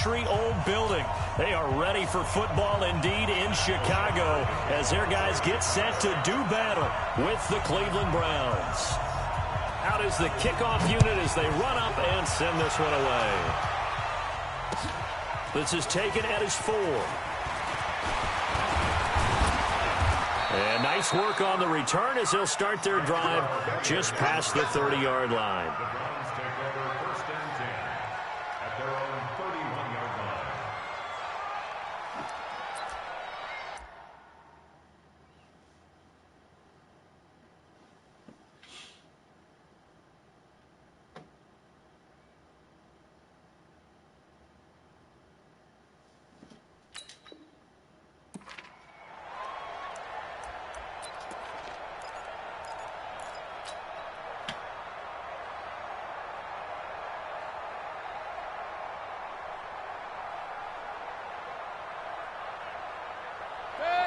century-old building. They are ready for football indeed in Chicago as their guys get set to do battle with the Cleveland Browns. Out is the kickoff unit as they run up and send this one away. This is taken at his 4. And nice work on the return as they'll start their drive just past the 30-yard line.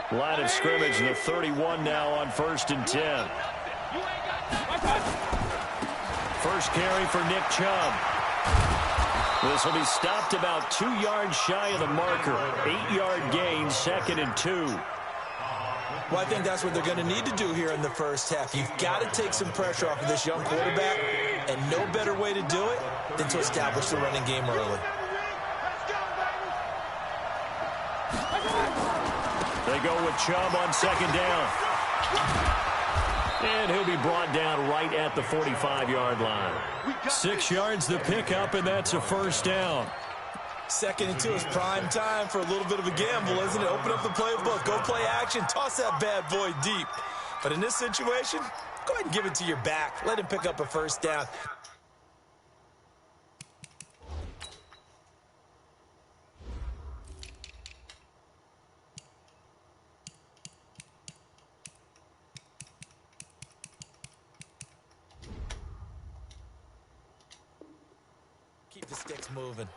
Line of scrimmage, the 31 now on 1st and 10. First carry for Nick Chubb. This will be stopped about 2 yards shy of the marker. 8-yard gain, 2nd and 2. Well, I think that's what they're going to need to do here in the first half. You've got to take some pressure off of this young quarterback, and no better way to do it than to establish the running game early. They go with Chubb on 2nd down. And he'll be brought down right at the 45-yard line. 6 yards the pickup, and that's a 1st down. 2nd and 2 is prime time for a little bit of a gamble, isn't it? Open up the playbook, go play action, toss that bad boy deep. But in this situation, go ahead and give it to your back. Let him pick up a 1st down. Keep the sticks moving.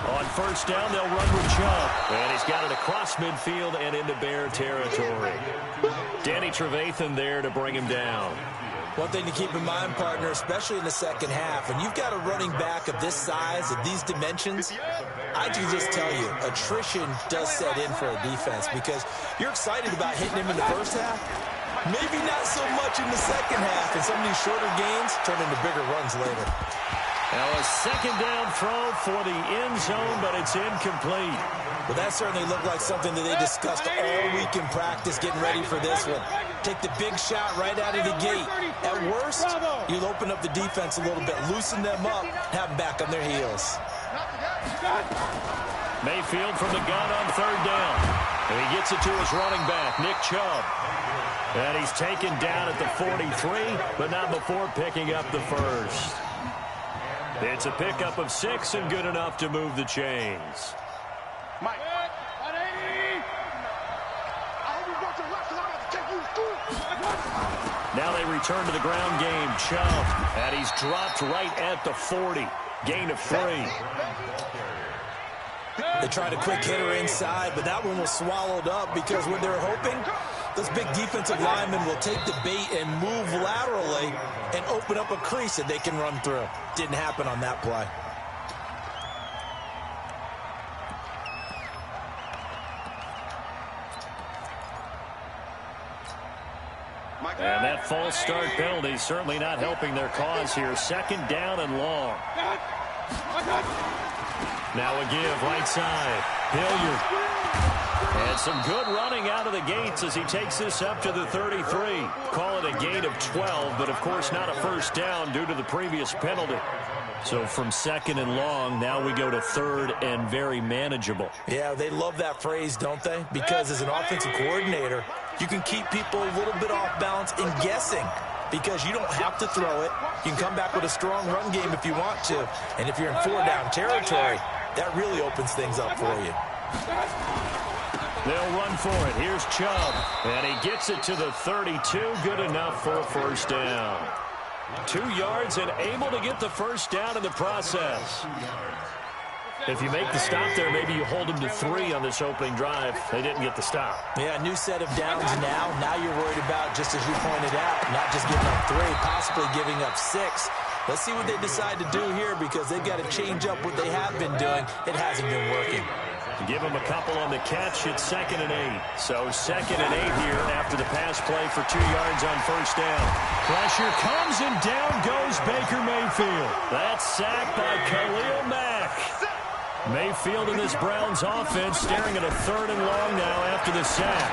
On 1st down, they'll run with Chubb. And he's got it across midfield and into Bear territory. Danny Trevathan there to bring him down. One thing to keep in mind, partner, especially in the second half, when you've got a running back of this size, of these dimensions, I can just tell you, attrition does set in for a defense because you're excited about hitting him in the first half. Maybe not so much in the second half, and some of these shorter gains turn into bigger runs later. Now a 2nd down throw for the end zone, but it's incomplete. Well, that certainly looked like something that they discussed all week in practice, getting ready for this one. Take the big shot right out of the gate. At worst, you'll open up the defense a little bit, loosen them up, have them back on their heels. Mayfield from the gun on 3rd down. And he gets it to his running back, Nick Chubb. And he's taken down at the 43, but not before picking up the 1st. It's a pickup of 6 and good enough to move the chains. Now they return to the ground game. Chubb, and he's dropped right at the 40. Gain of 3. They tried a quick hitter inside, but that one was swallowed up because what they're hoping, those big defensive linemen will take the bait and move laterally and open up a crease that they can run through. Didn't happen on that play. And that false start penalty certainly not helping their cause here. 2nd down and long. Now a give right side. Hilliard. And some good running out of the gates as he takes this up to the 33. Call it a gain of 12, but of course not a 1st down due to the previous penalty. So from 2nd and long, now we go to 3rd and very manageable. Yeah, they love that phrase, don't they? Because as an offensive coordinator, you can keep people a little bit off balance and guessing because you don't have to throw it. You can come back with a strong run game if you want to. And if you're in 4-down territory, that really opens things up for you. They'll run for it. Here's Chubb. And he gets it to the 32. Good enough for a 1st down. 2 yards and able to get the 1st down in the process. If you make the stop there, maybe you hold them to 3 on this opening drive. They didn't get the stop. Yeah, new set of downs now. Now you're worried about, just as you pointed out, not just giving up 3, possibly giving up 6. Let's see what they decide to do here, because they've got to change up what they have been doing. It hasn't been working. Give them a couple on the catch. It's 2nd and 8. So 2nd and 8 here after the pass play for 2 yards on first down. Pressure comes, and down goes Baker Mayfield. That's sacked by Khalil Mack. Mayfield in this Browns offense staring at a 3rd and long now after the sack.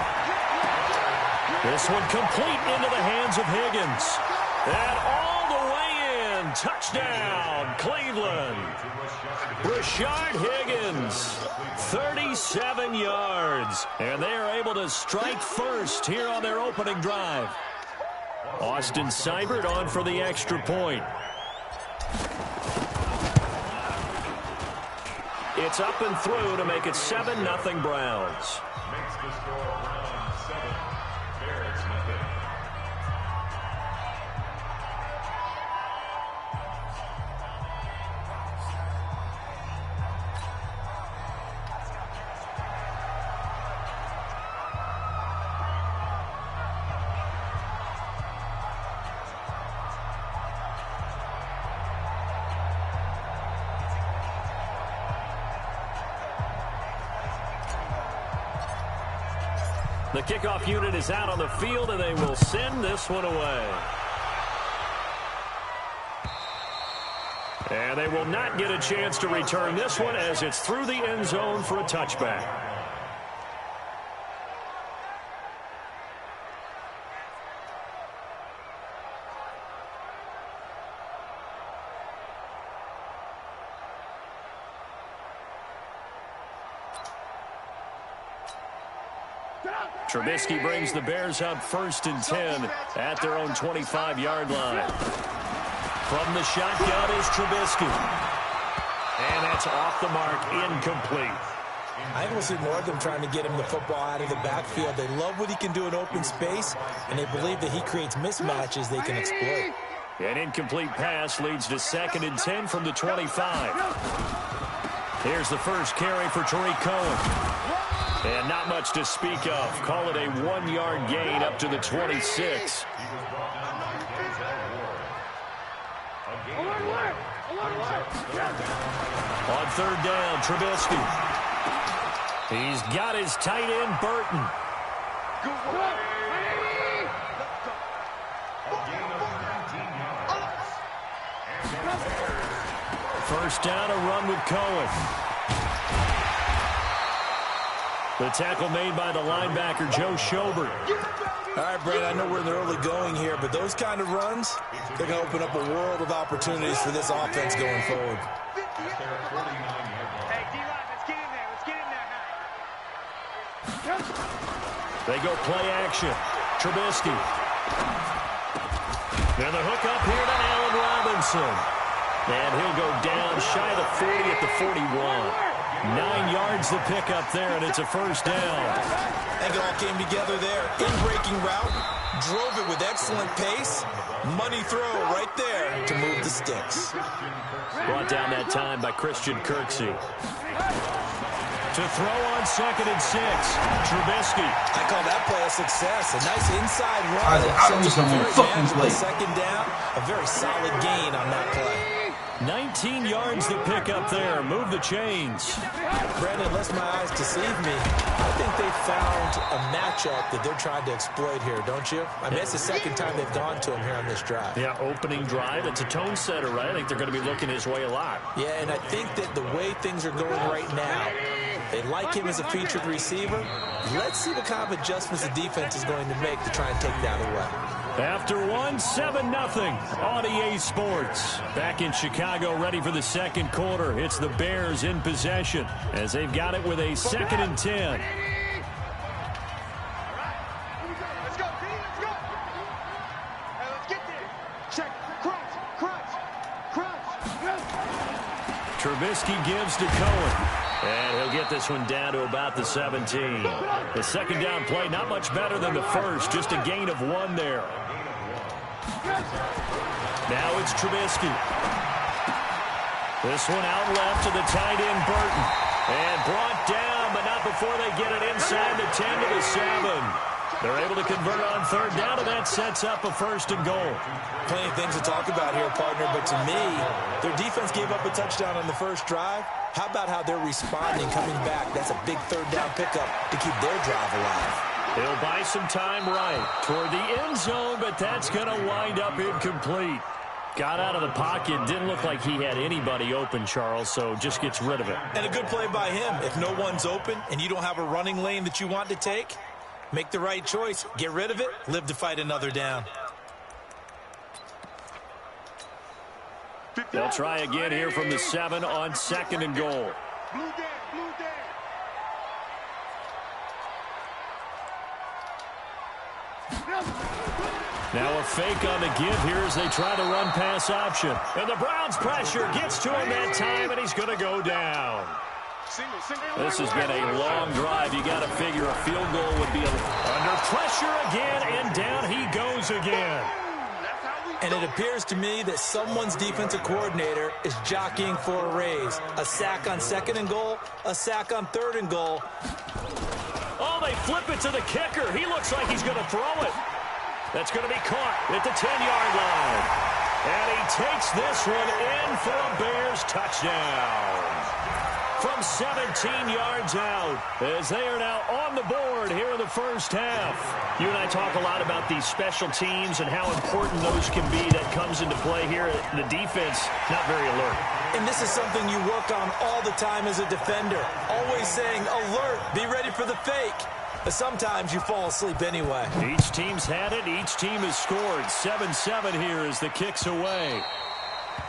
This one complete into the hands of Higgins. And all the way in. Touchdown, Cleveland. Rashard Higgins, 37 yards. And they are able to strike first here on their opening drive. Austin Seibert on for the extra point. It's up and through to make it 7-0 Browns. Makes the score Browns 7, Bears nothing. The kickoff unit is out on the field, and they will send this one away. And they will not get a chance to return this one, as it's through the end zone for a touchback. Trubisky brings the Bears up 1st and 10 at their own 25-yard line. From the shotgun is Trubisky. And that's off the mark, incomplete. I think we'll see more of them trying to get him the football out of the backfield. They love what he can do in open space, and they believe that he creates mismatches they can exploit. An incomplete pass leads to 2nd and 10 from the 25. Here's the first carry for Tariq Cohen. And not much to speak of. Call it a 1-yard gain up to the 26. On 3rd down, Trubisky. He's got his tight end, Burton. First down, a run with Cohen. The tackle made by the linebacker, Joe Schobert. All right, Brad, I know we're in the early going here, but those kind of runs, they're going to open up a world of opportunities for this offense going forward. Hey, D-Line, let's get in there. Let's get in there. They go play action. Trubisky. And the hook up here to Allen Robinson. And he'll go down shy of the 40 at the 41. 9 yards the pick up there, and it's a first down. I think it all came together there. In-breaking route, drove it with excellent pace. Money throw right there to move the sticks. Brought down that time by Christian Kirksey. To throw on 2nd and 6, Trubisky. I call that play a success. A nice inside run. Second down, a very solid gain on that play. 19 yards to pick up there. Move the chains. Brandon, unless my eyes deceive me, I think they found a matchup that they're trying to exploit here, don't you? I mean, it's the 2nd time they've gone to him here on this drive. Yeah, opening drive. It's a tone setter, right? I think they're going to be looking his way a lot. Yeah, and I think that the way things are going right now, they like him as a featured receiver. Let's see what kind of adjustments the defense is going to make to try and take that away. After 7-0 on EA Sports. Back in Chicago, ready for the 2nd quarter. It's the Bears in possession as they've got it with a 2nd and 10. Let's go, D. Let's go. Hey, let's get there. Check. Crunch. Trubisky gives to Cohen. And he'll get this one down to about the 17. The 2nd down play, not much better than the first. Just a gain of 1 there. Now it's Trubisky. This one out left to the tight end, Burton. And brought down, but not before they get it inside the 10 to the 7. They're able to convert on third down, and that sets up a 1st and goal. Plenty of things to talk about here, partner, but to me, their defense gave up a touchdown on the first drive. How about how they're responding, coming back? That's a big third down pickup to keep their drive alive. He'll buy some time right toward the end zone, but that's going to wind up incomplete. Got out of the pocket. Didn't look like he had anybody open, Charles, so just gets rid of it. And a good play by him. If no one's open and you don't have a running lane that you want to take, make the right choice. Get rid of it. Live to fight another down. They'll try again here from the 7 on 2nd and goal. Blue down, blue down. Now a fake on the give here as they try to run pass option. And the Browns pressure gets to him that time, and he's going to go down. This has been a long drive. You got to figure a field goal would be under pressure again, and down he goes again. And it appears to me that someone's defensive coordinator is jockeying for a raise. A sack on 2nd and goal, a sack on 3rd and goal. Oh, they flip it to the kicker. He looks like he's going to throw it. That's going to be caught at the 10-yard line. And he takes this one in for a Bears touchdown. From 17 yards out, as they are now on the board here in the first half. You and I talk a lot about these special teams and how important those can be. That comes into play here. The defense, not very alert. And this is something you work on all the time as a defender. Always saying, alert, be ready for the fake. But sometimes you fall asleep anyway. Each team's had it. Each team has scored. 7-7 here as the kick's away.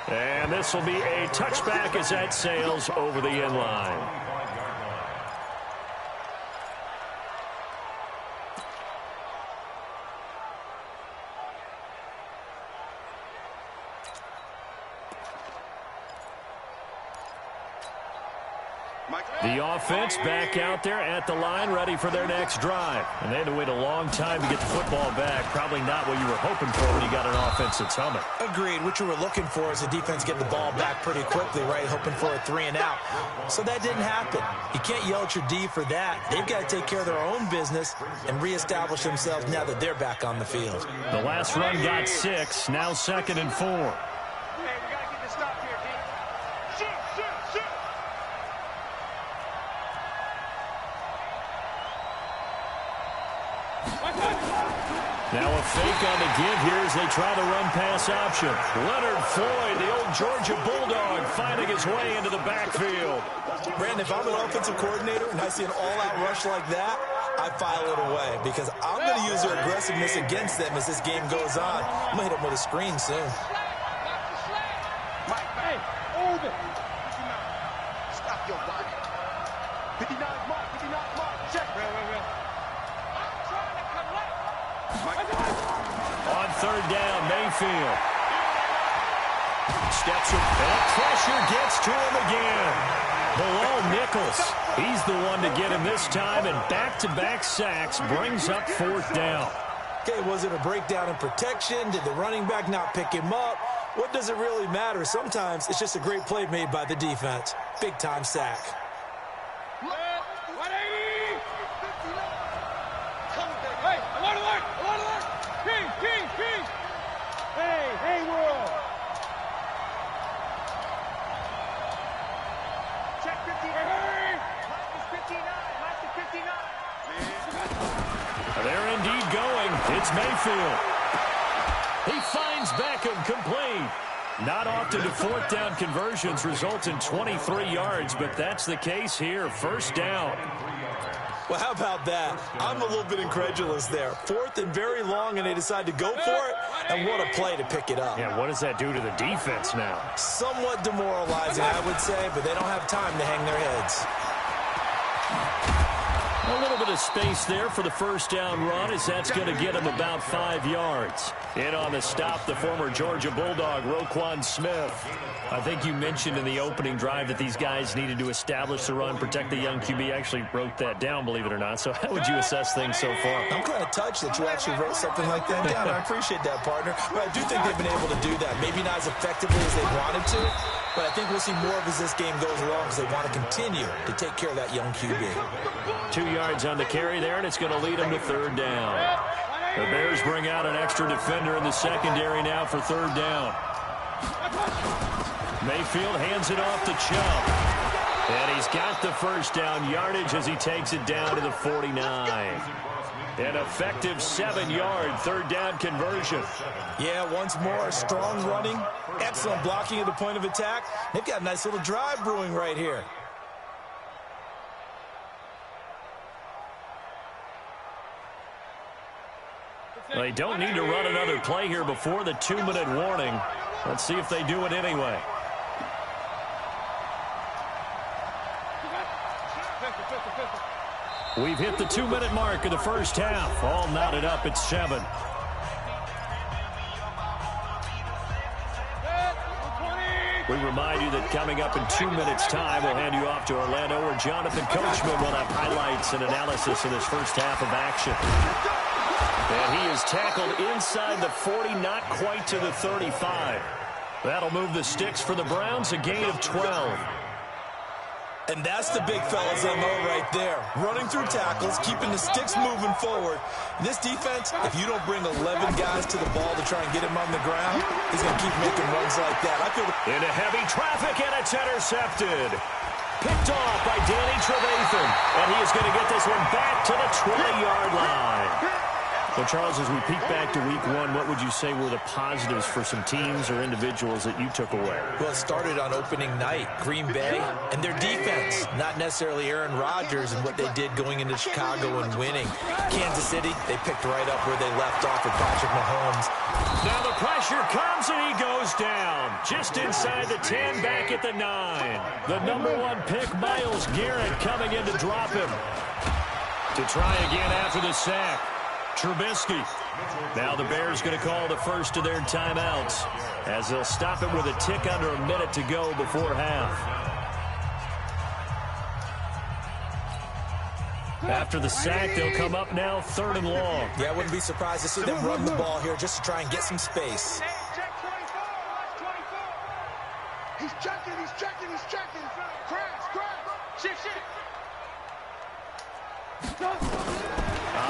And this will be a touchback as that sails over the end line. The offense back out there at the line, ready for their next drive. And they had to wait a long time to get the football back. Probably not what you were hoping for when you got an offense that's humming. Agreed. What you were looking for is the defense get the ball back pretty quickly, right? Hoping for a 3 and out. So that didn't happen. You can't yell at your D for that. They've got to take care of their own business and reestablish themselves now that they're back on the field. The last run got 6. Now 2nd and 4. Hey, we got to get this stop here, D. Shoot, shoot, shoot. Now a fake on the give here as they try to run pass option. Leonard Floyd, the old Georgia Bulldog, finding his way into the backfield. Brandon, if I'm an offensive coordinator and I see an all-out rush like that, I file it away because I'm going to use their aggressiveness against them as this game goes on. I'm going to hit them with a screen soon. Mike, hey, hold it. Stop your body. 59 mark, 59 mark. Check. Real. I'm trying to collect. On third down, Mayfield. Steps up, and pressure gets to him again. Below Nichols. He's the one to get him this time, and back-to-back sacks brings up 4th down. Okay, was it a breakdown in protection? Did the running back not pick him up? What does it really matter? Sometimes it's just a great play made by the defense. Big-time sack. 180. Hey, alert. King. Hey, world. Check 59. Minus 59. They're indeed going. It's Mayfield. He finds Beckham complete. Not often do 4th down conversions result in 23 yards, but that's the case here. 1st down. Well, how about that? I'm a little bit incredulous there. 4th and very long, and they decide to go for it, and what a play to pick it up. Yeah, what does that do to the defense now? Somewhat demoralizing, I would say, but they don't have time to hang their heads. A little bit of space there for the 1st down run as that's going to get him about 5 yards. In on the stop, the former Georgia Bulldog, Roquan Smith. I think you mentioned in the opening drive that these guys needed to establish the run, protect the young QB. Actually wrote that down, believe it or not. So how would you assess things so far? I'm kind of touched that you actually wrote something like that down. I appreciate that, partner. But I do think they've been able to do that. Maybe not as effectively as they wanted to, But I think we'll see more of as this game goes along because they want to continue to take care of that young QB. 2 yards on the carry there, and it's going to lead them to third down. The Bears bring out an extra defender in the secondary now for third down. Mayfield hands it off to Chubb. And he's got the first down yardage as he takes it down to the 49. An effective 7-yard third down conversion. Yeah, once more, strong running, excellent blocking at the point of attack. They've got a nice little drive brewing right here. They don't need to run another play here before the 2-minute warning. Let's see if they do it anyway. We've hit the 2-minute mark of the first half. All knotted up at 7. We remind you that coming up in 2 minutes' time, we'll hand you off to Orlando, where Jonathan Coachman will have highlights and analysis in this first half of action. And he is tackled inside the 40, not quite to the 35. That'll move the sticks for the Browns, a gain of 12. And that's the big fella's MO right there. Running through tackles, keeping the sticks moving forward. This defense, if you don't bring 11 guys to the ball to try and get him on the ground, he's going to keep making runs like that. Into heavy traffic, and it's intercepted. Picked off by Danny Trevathan. And he is going to get this one back to the 20-yard line. Well, Charles, as we peek back to week 1, what would you say were the positives for some teams or individuals that you took away? Well, it started on opening night, Green Bay, and their defense. Not necessarily Aaron Rodgers and what they did going into Chicago and winning. Kansas City, they picked right up where they left off with Patrick Mahomes. Now the pressure comes, and he goes down. Just inside the 10, back at the 9. The #1 pick, Myles Garrett, coming in to drop him. To try again after the sack. Trubisky. Now the Bears going to call the first of their timeouts as they'll stop it with a tick under a minute to go before half. After the sack, they'll come up now 3rd and long. Yeah, I wouldn't be surprised to see them run the ball here just to try and get some space. Check 24. He's checking. Crash. Shift.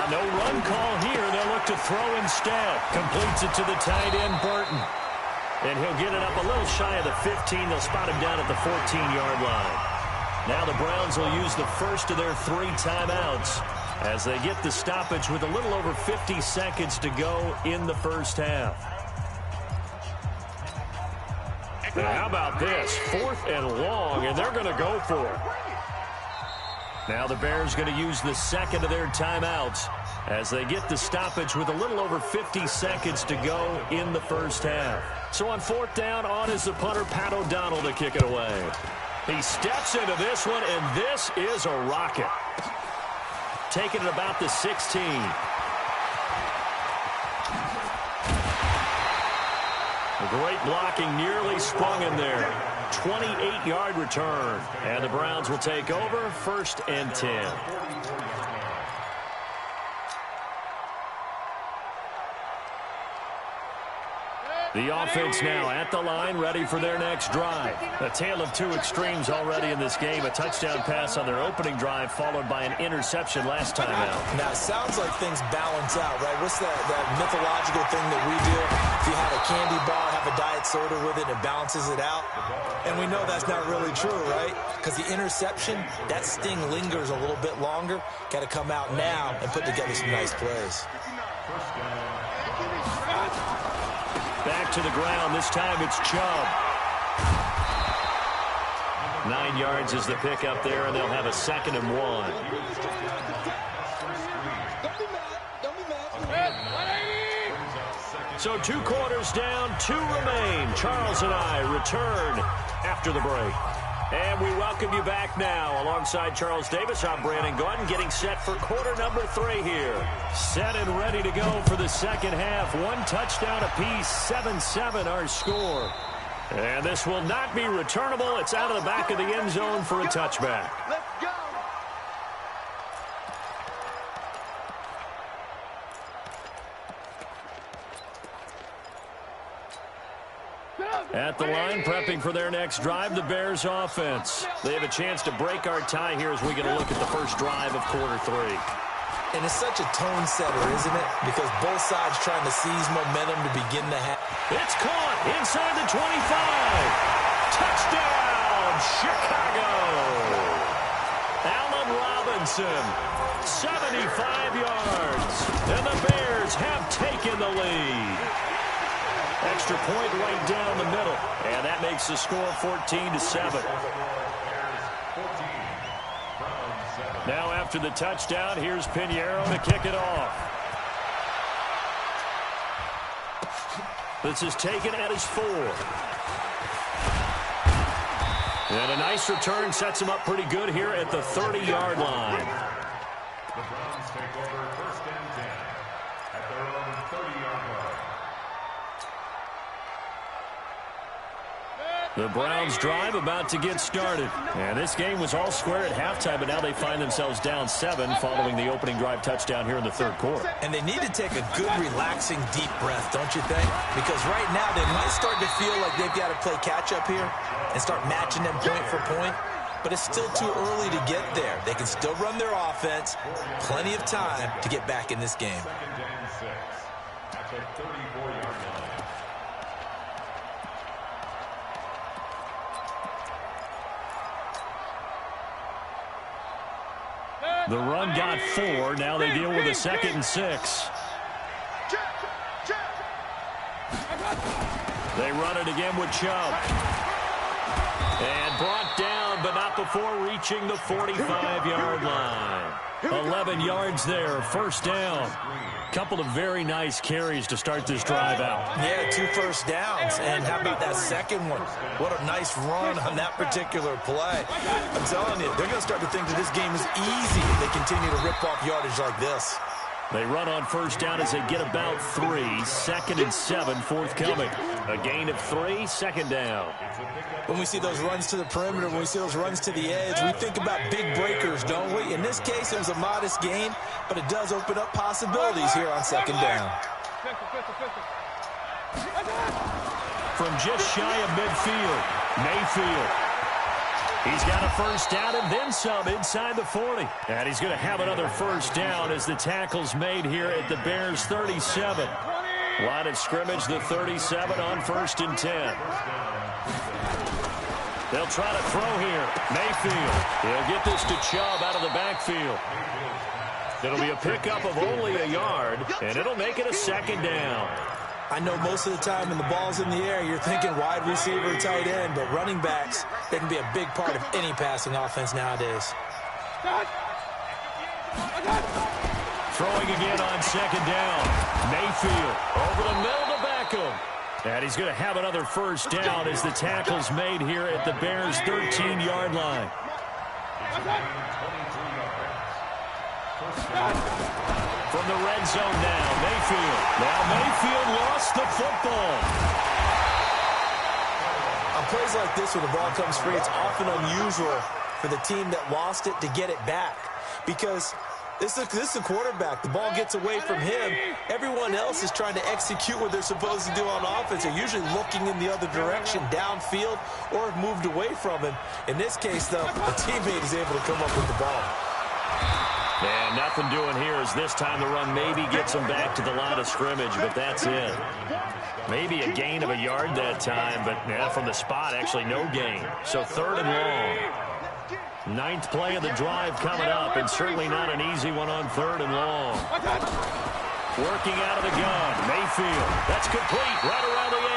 No run call here. They'll look to throw instead. Completes it to the tight end, Burton. And he'll get it up a little shy of the 15. They'll spot him down at the 14-yard line. Now the Browns will use the first of their 3 timeouts as they get the stoppage with a little over 50 seconds to go in the first half. And how about this? 4th and long, and they're going to go for it. Now the Bears going to use the second of their timeouts as they get the stoppage with a little over 50 seconds to go in the first half. So on 4th down, on is the punter, Pat O'Donnell, to kick it away. He steps into this one, and this is a rocket. Taking it about the 16. Great blocking, nearly sprung him there. 28-yard return. And the Browns will take over, 1st and 10. The offense now at the line, ready for their next drive. A tale of 2 extremes already in this game. A touchdown pass on their opening drive, followed by an interception last time out. Now, it sounds like things balance out, right? What's that mythological thing that we do? If you have a candy bar, have a diet soda with it, it balances it out. And we know that's not really true, right? Because the interception, that sting lingers a little bit longer. Got to come out now and put together some nice plays. Back to the ground. This time it's Chubb. 9 yards is the pick up there, and they'll have a 2nd and 1. So 2 quarters down, 2 remain. Charles and I return after the break. And we welcome you back now. Alongside Charles Davis, I'm Brandon Gordon, getting set for quarter number 3 here. Set and ready to go for the second half. 1 touchdown apiece, 7-7 our score. And this will not be returnable. It's out of the back of the end zone for a touchback. Let's go. At the line, prepping for their next drive, the Bears offense. They have a chance to break our tie here as we get a look at the first drive of quarter 3. And it's such a tone setter, isn't it? Because both sides trying to seize momentum to begin the half. It's caught inside the 25. Touchdown, Chicago. Allen Robinson, 75 yards. And the Bears have taken the lead. Extra point right down the middle. And that makes the score 14-7. Now after the touchdown, here's Pinheiro to kick it off. This is taken at his 4. And a nice return sets him up pretty good here at the 30-yard line. The Browns take over 1st and 10 at their own 30-yard line. The Browns drive about to get started. And this game was all square at halftime, but now they find themselves down 7 following the opening drive touchdown here in the 3rd quarter. And they need to take a good, relaxing, deep breath, don't you think? Because right now they might start to feel like they've got to play catch-up here and start matching them point for point. But it's still too early to get there. They can still run their offense. Plenty of time to get back in this game. 2nd and 6 at the 34-yard line. The run got 4. Now they deal with a 2nd and 6. They run it again with Chubb. And brought down, but not before reaching the 45-yard line. 11 yards there, 1st down. Couple of very nice carries to start this drive out. Yeah, 2 first downs. And how about that second one? What a nice run on that particular play. I'm telling you, they're going to start to think that this game is easy if they continue to rip off yardage like this. They run on 1st down as they get about 3. 2nd and 7 forthcoming. A gain of 3, 2nd down. When we see those runs to the perimeter, when we see those runs to the edge, we think about big breakers, don't we? In this case, it was a modest gain, but it does open up possibilities here on 2nd down. From just shy of midfield, Mayfield. He's got a 1st down and then some inside the 40. And he's going to have another 1st down as the tackle's made here at the Bears' 37. Line of scrimmage, the 37 on 1st and 10. They'll try to throw here. Mayfield. He'll get this to Chubb out of the backfield. It'll be a pickup of only a yard, and it'll make it a 2nd down. I know most of the time when the ball's in the air, you're thinking wide receiver, tight end, but running backs, they can be a big part of any passing offense nowadays. Throwing again on 2nd down. Mayfield over the middle to Beckham. And he's going to have another 1st down as the tackle's made here at the Bears' 13-yard line. From the red zone now, Mayfield. Now Mayfield lost the football. On plays like this where the ball comes free, it's often unusual for the team that lost it to get it back. Because this is a quarterback. The ball gets away from him. Everyone else is trying to execute what they're supposed to do on offense. They're usually looking in the other direction, downfield, or have moved away from him. In this case, though, the teammate is able to come up with the ball. And nothing doing here as this time the run maybe gets them back to the line of scrimmage, but that's it. Maybe a gain of a yard that time, but from the spot, actually no gain. So 3rd and long. 9th play of the drive coming up, and certainly not an easy one on 3rd and long. Working out of the gun, Mayfield. That's complete, right around the 8.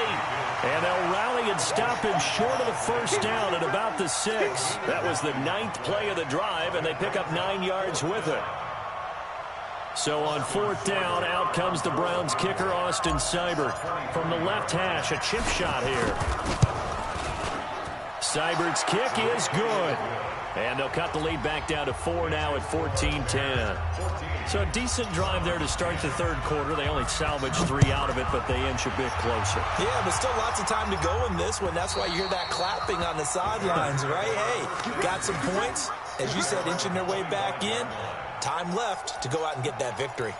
And they'll rally and stop him short of the 1st down at about the 6. That was the 9th play of the drive, and they pick up 9 yards with it. So on 4th down, out comes the Browns kicker, Austin Seibert. From the left hash, a chip shot here. Seibert's kick is good. And they'll cut the lead back down to 4 now at 14-10. So a decent drive there to start the 3rd quarter. They only salvaged 3 out of it, but they inch a bit closer. Yeah, but still lots of time to go in this one. That's why you hear that clapping on the sidelines, right? Hey, got some points. As you said, inching their way back in. Time left to go out and get that victory.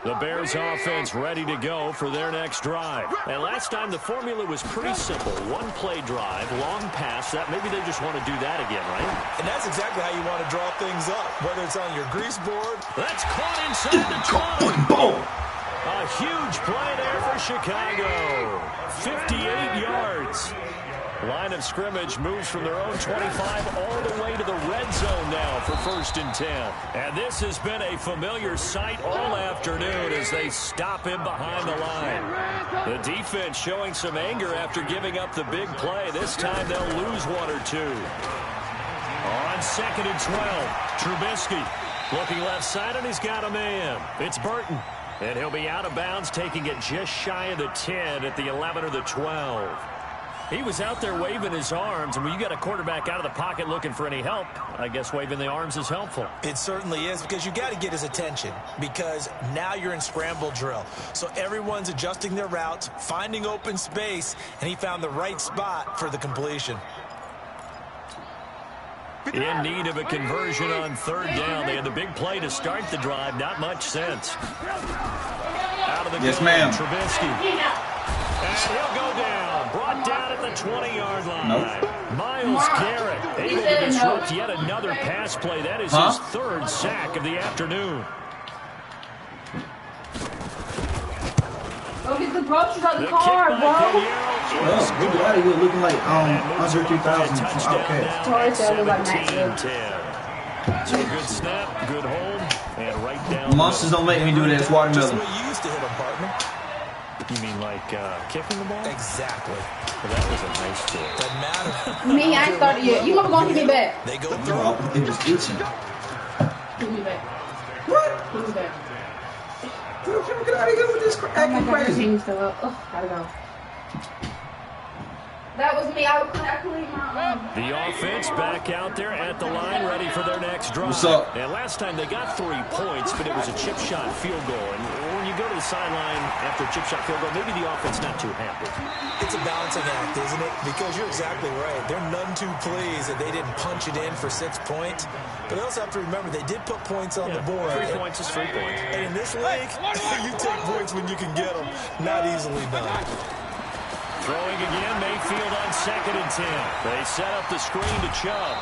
The Bears offense ready to go for their next drive. And last time the formula was pretty simple. One play drive, long pass. That maybe they just want to do that again, right? And that's exactly how you want to draw things up, whether it's on your grease board. That's caught inside the 20. Boom. A huge play there for Chicago. 58 yards. Line of scrimmage moves from their own 25 all the way to the red zone now for 1st and 10. And this has been a familiar sight all afternoon as they stop him behind the line. The defense showing some anger after giving up the big play. This time they'll lose 1 or 2. On 2nd and 12, Trubisky looking left side, and he's got a man. It's Burton. And he'll be out of bounds, taking it just shy of the 10 at the 11 or the 12. He was out there waving his arms, and when you got a quarterback out of the pocket looking for any help, I guess waving the arms is helpful. It certainly is, because you got to get his attention, because now you're in scramble drill. So everyone's adjusting their routes, finding open space, and he found the right spot for the completion. In need of a conversion on 3rd down. They had the big play to start the drive. Not much sense. Out of the yes, gun, ma'am. Trubisky. And he'll go down. Brought down at the 20-yard line. Nope. Miles Garrett able to disrupt yet another pass play. That is his 3rd sack of the afternoon. Go get the groceries out of the car, bro. Well, we got out of here looking like under 3,000 from Outcast. Sorry, so I look like Max. So good snap, good hold, and right down. Monsters don't make me do that. It's watermelon. Just the way you used to hit him, partner. You mean like kicking the ball? Exactly. Well, that was a nice kick. Doesn't matter. Me, I ain't started yet. You mother gonna give me back. They go Bro, through. it was itching. Give me back. What? Give me back. Bro, can we get out of here with this acting crazy? Team's still up. Oh, gotta go. That was me. I couldn't leave my The offense back out there at the line, ready for their next drive. What's up? And last time they got 3 points, but it was a chip shot field goal. And when you go to the sideline after a chip shot field goal, maybe the offense not too happy. It's a balancing act, isn't it? Because you're exactly right. They're none too pleased that they didn't punch it in for 6 points. But they also have to remember they did put points on the board. 3 points is 3 points. And in this league, you take points when you can get them. Not easily done. Throwing again, Mayfield on 2nd and 10. They set up the screen to Chubb.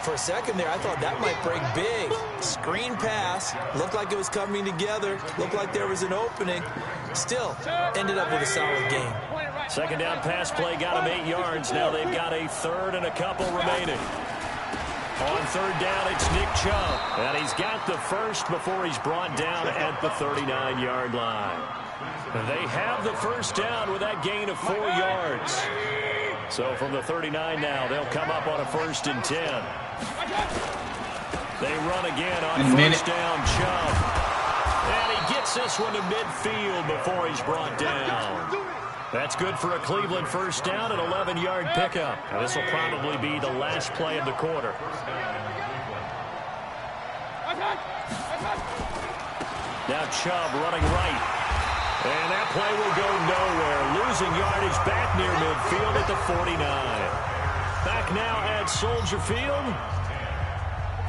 For a second there, I thought that might break big. Screen pass. Looked like it was coming together. Looked like there was an opening. Still, ended up with a solid game. 2nd down pass play got him 8 yards. Now they've got a 3rd and a couple remaining. On 3rd down, it's Nick Chubb. And he's got the first before he's brought down at the 39-yard line. They have the 1st down with that gain of 4 yards. So from the 39 now, they'll come up on a 1st and 10. They run again on 1st down, Chubb. And he gets this one to midfield before he's brought down. That's good for a Cleveland 1st down, an 11-yard pickup. Now this will probably be the last play of the quarter. Now Chubb running right. And that play will go nowhere. Losing yardage back near midfield at the 49. Back now at Soldier Field.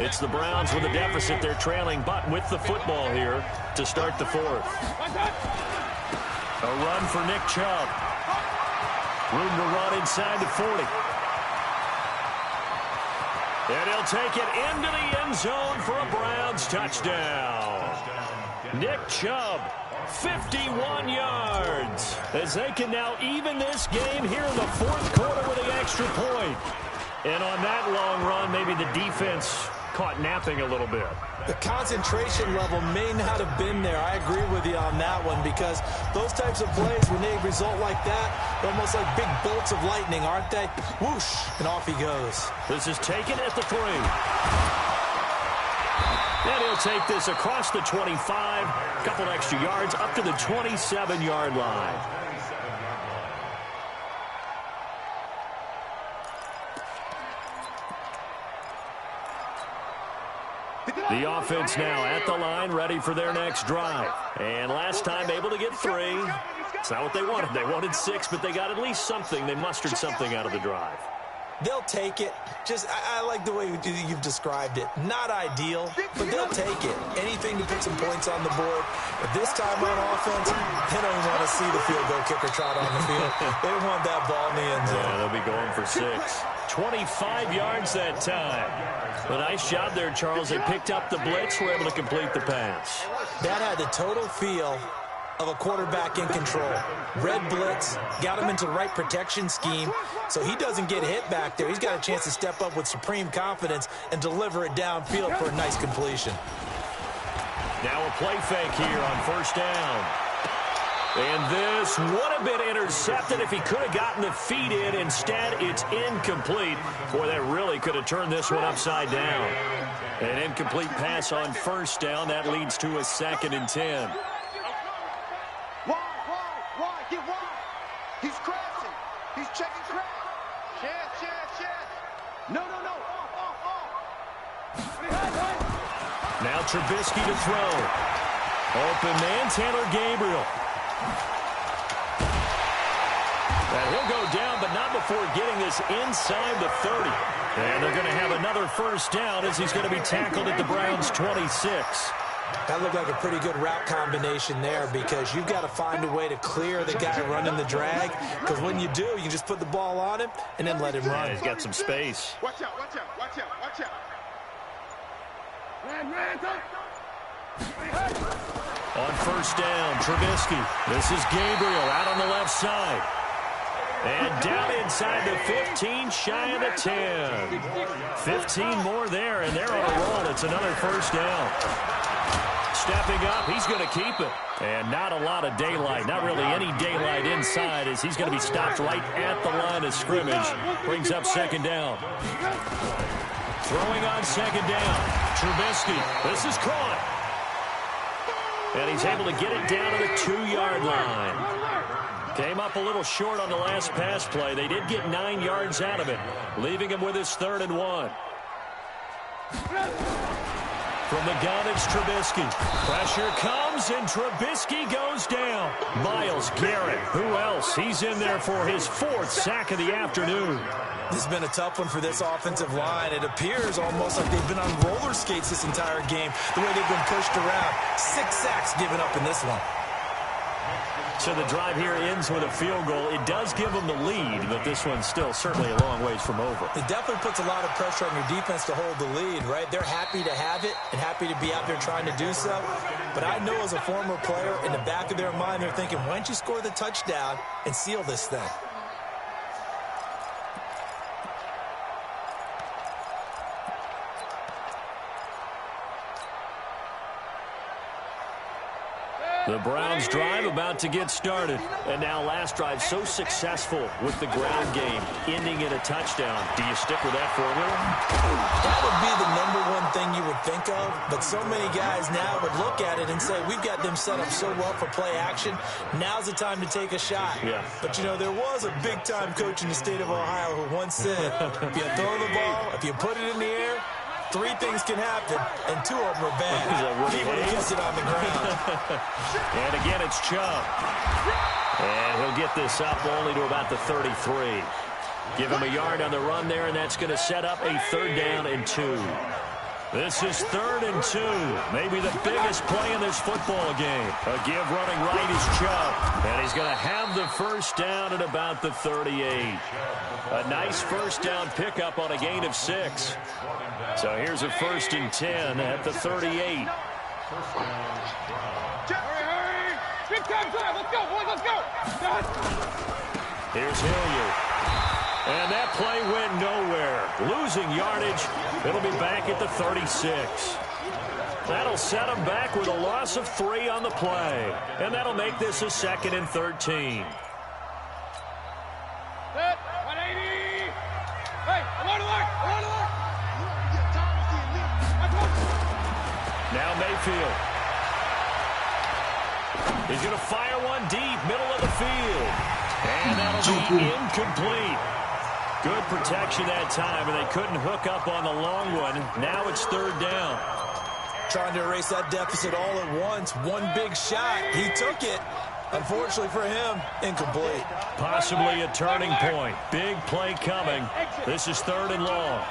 It's the Browns with a deficit. They're trailing, but with the football here to start the 4th. A run for Nick Chubb. Room to run inside the 40. And he'll take it into the end zone for a Browns touchdown. Nick Chubb. 51 yards as they can now even this game here in the 4th quarter with an extra point. And on that long run, maybe the defense caught napping a little bit. The concentration level may not have been there. I agree with you on that one, because those types of plays, when they result like that, they're almost like big bolts of lightning, aren't they? Whoosh, and off he goes. This is taken at the 3. And he'll take this across the 25, a couple extra yards, up to the 27-yard line. The offense now at the line, ready for their next drive. And last time able to get 3. It's not what they wanted. They wanted 6, but they got at least something. They mustered something out of the drive. They'll take it. I like the way you've described it. Not ideal, but they'll take it. Anything to put some points on the board. But this time on offense, they don't want to see the field goal kicker trot on the field. They don't want that ball in the end zone. Yeah, they'll be going for 6. 25 yards that time. A nice job there, Charles. They picked up the blitz, were able to complete the pass. That had the total feel of a quarterback in control. Red blitz, got him into the right protection scheme, so he doesn't get hit back there. He's got a chance to step up with supreme confidence and deliver it downfield for a nice completion. Now a play fake here on first down. And this would have been intercepted if he could have gotten the feet in. Instead, it's incomplete. Boy, that really could have turned this one upside down. An incomplete pass on first down. That leads to a 2nd and 10. Why? Get wide. He's crashing. He's checking crash. Chance. No. Off. Now Trubisky to throw. Open man, Taylor Gabriel. And he'll go down, but not before getting this inside the 30. And they're going to have another first down as he's going to be tackled at the Browns' 26. That looked like a pretty good route combination there, because you've got to find a way to clear the guy running the drag, because when you do, you can just put the ball on him and then let him run. Yeah, he's got some space. Watch out. On first down, Trubisky. This is Gabriel out on the left side. And down inside the 15, shy of the 10. 15 more there, and they're on a roll. It's another first down. Stepping up, he's going to keep it. And not a lot of daylight, not really any daylight inside, as he's going to be stopped right at the line of scrimmage. Brings up 2nd down. Throwing on 2nd down. Trubisky, this is caught. And he's able to get it down to the 2-yard line. Came up a little short on the last pass play. They did get 9 yards out of it, leaving him with his 3rd and 1. From the gun, it's Trubisky. Pressure comes, and Trubisky goes down. Myles Garrett, who else? He's in there for his 4th sack of the afternoon. This has been a tough one for this offensive line. It appears almost like they've been on roller skates this entire game, the way they've been pushed around. 6 sacks given up in this one. So the drive here ends with a field goal. It does give them the lead, but this one's still certainly a long ways from over. It definitely puts a lot of pressure on your defense to hold the lead, right? They're happy to have it and happy to be out there trying to do so. But I know as a former player, in the back of their mind, they're thinking, why don't you score the touchdown and seal this thing? The Browns drive about to get started. And now last drive so successful with the ground game, ending in a touchdown. Do you stick with that formula? That would be the #1 thing you would think of. But so many guys now would look at it and say, we've got them set up so well for play action. Now's the time to take a shot. Yeah. But, you know, there was a big-time coach in the state of Ohio who once said, if you throw the ball, if you put it in the air, 3 things can happen, and 2 of them are bad. He would have kept it on the ground. And again, it's Chubb. And he'll get this up only to about the 33. Give him a yard on the run there, and that's going to set up a 3rd down and 2. This is 3rd and 2. Maybe the biggest play in this football game. A give running right is Chubb. And he's going to have the first down at about the 38. A nice first down pickup on a gain of 6. So here's a 1st and 10 at the 38. Hurry. Big time drive. Let's go, boys. Let's go. Here's Hilliard. And that play went nowhere. Losing yardage. It'll be back at the 36. That'll set him back with a loss of 3 on the play. And that'll make this a 2nd and 13. Set. 180. Hey, I want to look. Now Mayfield. He's going to fire one deep, middle of the field. And that'll be incomplete. Good protection that time, and they couldn't hook up on the long one. Now it's 3rd down. Trying to erase that deficit all at once. One big shot. He took it, Unfortunately for him, incomplete. Possibly a turning point. Big play coming. This is 3rd and long.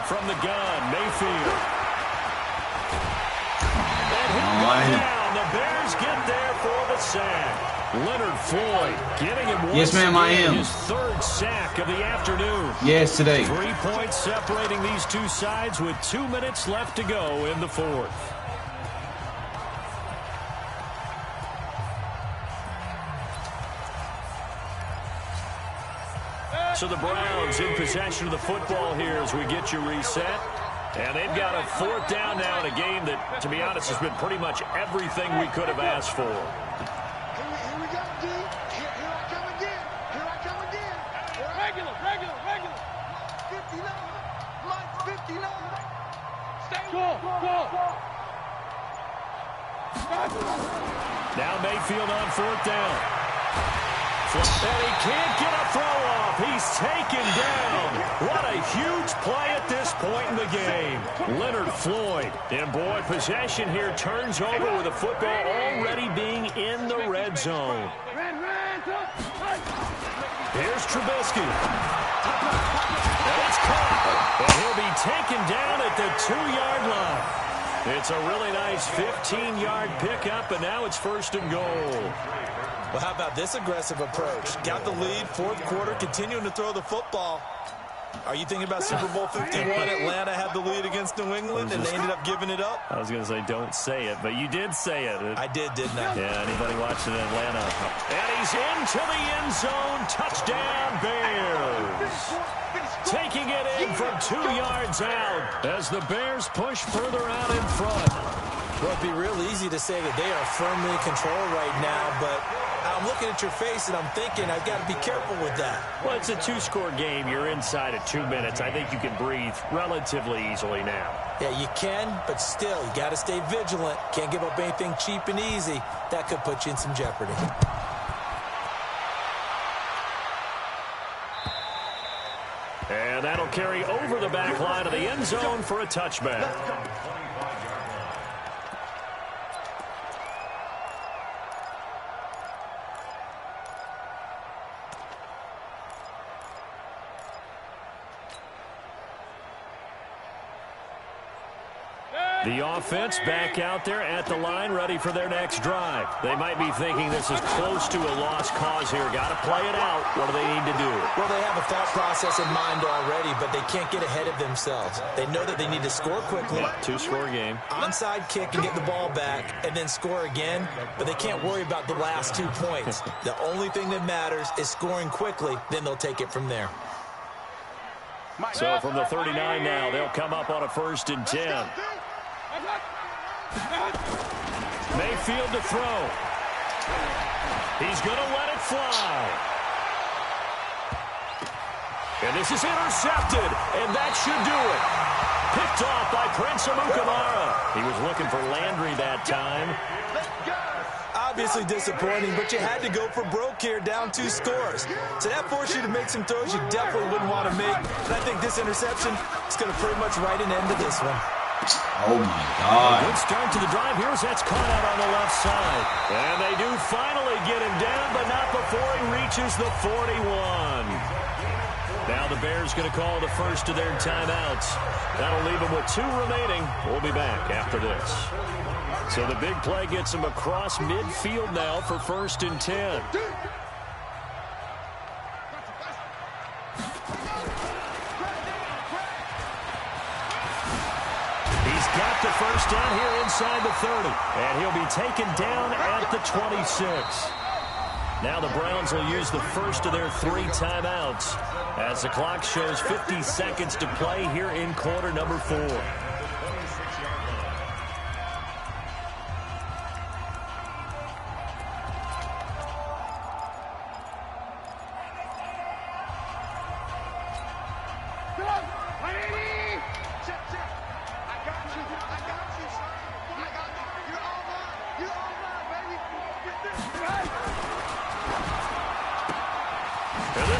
From the gun, Mayfield. And he'll go down. The Bears get there for the sack. Leonard Floyd getting him once again, his 3rd sack of the afternoon. Yes, today. 3 points separating these two sides with 2 minutes left to go in the 4th. So the Browns in possession of the football here as we get you reset. And they've got a 4th down now in a game that, to be honest, has been pretty much everything we could have asked for. Here we go, D. Here I come again. Here I come again. Regular. 59. Mike, 59. Stay. Go. Now Mayfield on 4th down. And he can't get a throw off. He's taken down. What a huge play at this point in the game. Leonard Floyd. And boy, possession here turns over with the football already being in the red zone. Here's Trubisky. And it's caught. And he'll be taken down at the 2-yard line. It's a really nice 15-yard pickup, and now it's 1st and goal. Well, how about this aggressive approach? Got the lead, 4th quarter, continuing to throw the football. Are you thinking about Super Bowl 51? Atlanta had the lead against New England, and they ended up giving it up? I was going to say don't say it, but you did say it. I did, didn't I? Yeah, anybody watching Atlanta. And he's into the end zone. Touchdown, Bears. Taking it in from 2 yards out as the Bears push further out in front. Well, it'd be real easy to say that they are firmly in control right now, but I'm looking at your face and I'm thinking I've got to be careful with that. Well, it's a 2-score game. You're inside of 2 minutes. I think you can breathe relatively easily now. Yeah, you can, but still, you got to stay vigilant. Can't give up anything cheap and easy. That could put you in some jeopardy. And that'll carry over the back line of the end zone for a touchback. The offense back out there at the line, ready for their next drive. They might be thinking this is close to a lost cause here. Got to play it out. What do they need to do? Well, they have a thought process in mind already, but they can't get ahead of themselves. They know that they need to score quickly. 2-score game. Onside kick and get the ball back, and then score again. But they can't worry about the last 2 points. The only thing that matters is scoring quickly. Then they'll take it from there. So from the 39 now, they'll come up on a 1st and 10. Mayfield to throw. He's going to let it fly. And this is intercepted, and that should do it. Picked off by Prince Amukamara. He was looking for Landry that time. Obviously disappointing, but you had to go for broke here, down 2 scores. So that forced you to make some throws you definitely wouldn't want to make. And I think this interception is going to pretty much write an end to this one. Oh, my God. A good start to the drive. Here's that's caught out on the left side. And they do finally get him down, but not before he reaches the 41. Now the Bears going to call the first of their timeouts. That'll leave them with 2 remaining. We'll be back after this. So the big play gets them across midfield now for 1st and 10. Got the first down here inside the 30. And he'll be taken down at the 26. Now the Browns will use the first of their 3 timeouts as the clock shows 50 seconds to play here in quarter number 4.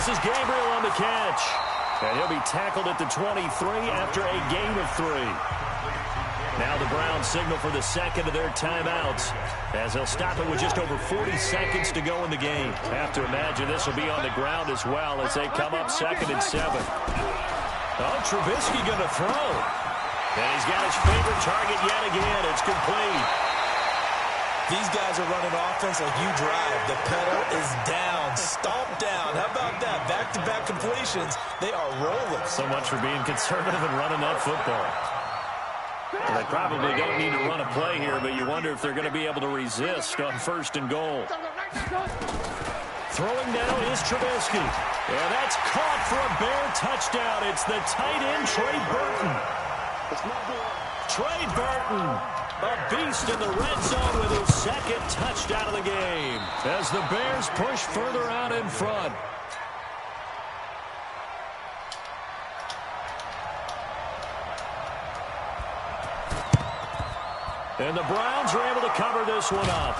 This is Gabriel on the catch. And he'll be tackled at the 23 after a gain of 3. Now the Browns signal for the second of their timeouts as they'll stop it with just over 40 seconds to go in the game. Have to imagine this will be on the ground as well as they come up 2nd and 7. Oh, Trubisky going to throw. And he's got his favorite target yet again. It's complete. These guys are running offense like you drive. The pedal is down, stomped down. How about that? Back-to-back completions. They are rolling. So much for being conservative and running that football. Well, they probably don't need to run a play here, but you wonder if they're going to be able to resist on 1st and goal. Throwing now is Trubisky. And that's caught for a Bear touchdown. It's the tight end, Trey Burton. Trey Burton, a beast in the red zone with his 2nd touchdown of the game as the Bears push further out in front. And the Browns are able to cover this one up.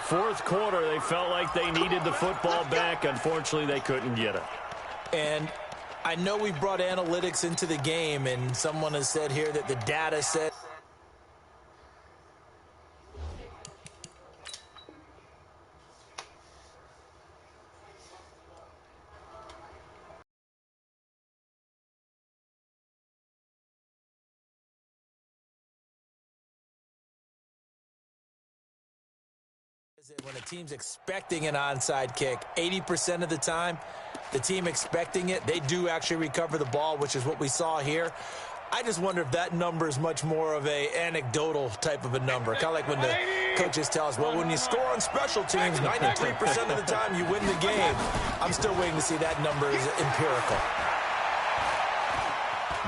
4th quarter, they felt like they needed the football back. Unfortunately, they couldn't get it. And I know we brought analytics into the game, and someone has said here that the data said when a team's expecting an onside kick, 80% of the time, the team expecting it, they do actually recover the ball, which is what we saw here. I just wonder if that number is much more of a anecdotal type of a number. Kind of like when the coaches tell us, well, when you score on special teams, 93% of the time you win the game. I'm still waiting to see that number is empirical.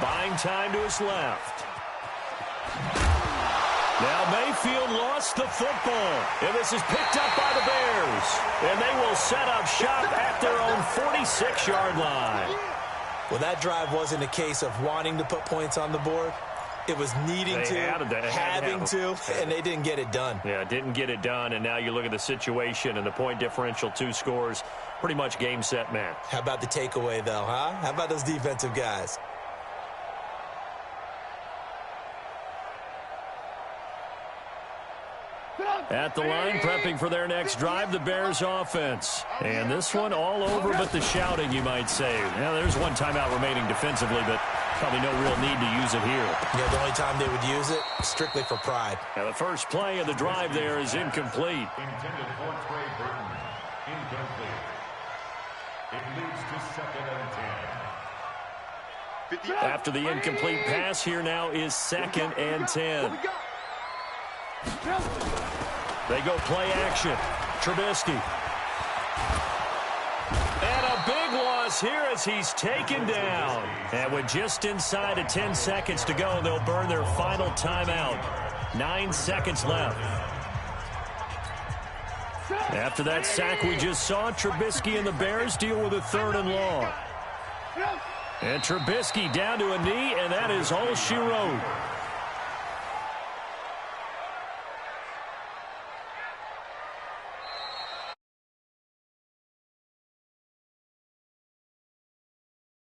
Buying time to his left. Now Mayfield lost the football, and this is picked up by the Bears. And they will set up shop at their own 46-yard line. Well, that drive wasn't a case of wanting to put points on the board. It was needing to, having to, and they didn't get it done. Yeah, didn't get it done, and now you look at the situation and the point differential, 2 scores, pretty much game, set, match. How about the takeaway, though, huh? How about those defensive guys? At the line, prepping for their next drive, the Bears offense. And this one all over but the shouting, you might say. Now, there's one timeout remaining defensively, but probably no real need to use it here. Yeah, the only time they would use it, strictly for pride. Now, the first play of the drive there is incomplete. Intended for Trey Burton. Incomplete. It leads to 2nd and 10. After the incomplete pass, here now is 2nd and 10. They go play action. Trubisky. And a big loss here as he's taken down. And with just inside of 10 seconds to go, they'll burn their final timeout. 9 seconds left. After that sack we just saw, Trubisky and the Bears deal with a 3rd and long. And Trubisky down to a knee, and that is all she wrote.